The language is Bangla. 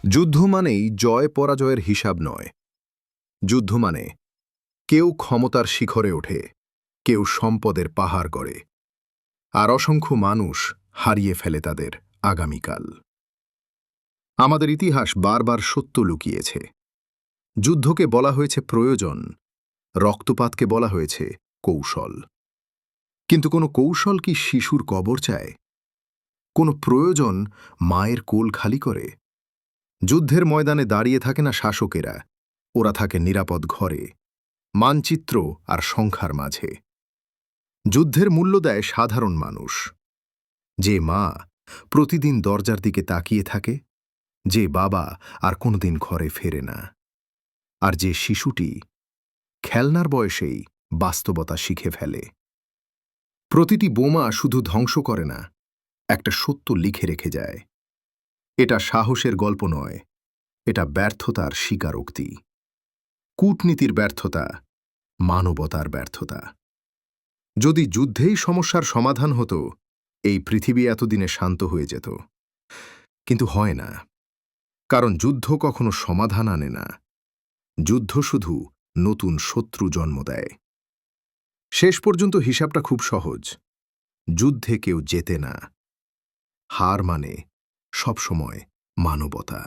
যুদ্ধ মানেই জয় পরাজয়ের হিসাব নয়। যুদ্ধ মানে কেউ ক্ষমতার শিখরে ওঠে, কেউ সম্পদের পাহাড় গড়ে, আর অসংখ্য মানুষ হারিয়ে ফেলে তাদের আগামীকাল। আমাদের ইতিহাস বারবার সত্য লুকিয়েছে। যুদ্ধকে বলা হয়েছে প্রয়োজন, রক্তপাতকে বলা হয়েছে কৌশল। কিন্তু কোনো কৌশল কি শিশুর কবর চায়? কোনো প্রয়োজন মায়ের কোল খালি করে? যুদ্ধের ময়দানে দাঁড়িয়ে থাকে না শাসকেরা, ওরা থাকে নিরাপদ ঘরে, মানচিত্র আর সংখ্যার মাঝে। যুদ্ধের মূল্য দেয় সাধারণ মানুষ, যে মা প্রতিদিন দরজার দিকে তাকিয়ে থাকে, যে বাবা আর কোনোদিন ঘরে ফেরে না, আর যে শিশুটি খেলনার বয়সেই বাস্তবতা শিখে ফেলে। প্রতিটি বোমা শুধু ধ্বংস করে না, একটা সত্য লিখে রেখে যায়। এটা সাহসের গল্প নয়, এটা ব্যর্থতার স্বীকারোক্তি। কূটনীতির ব্যর্থতা, মানবতার ব্যর্থতা। যদি যুদ্ধেই সমস্যার সমাধান হতো, এই পৃথিবী এতদিনে শান্ত হয়ে যেত। কিন্তু হয় না, কারণ যুদ্ধ কখনো সমাধান আনে না। যুদ্ধ শুধু নতুন শত্রু জন্ম দেয়। শেষ পর্যন্ত হিসাবটা খুব সহজ। যুদ্ধে কেউ জেতে না। হার মানে সবসময় মানবতা।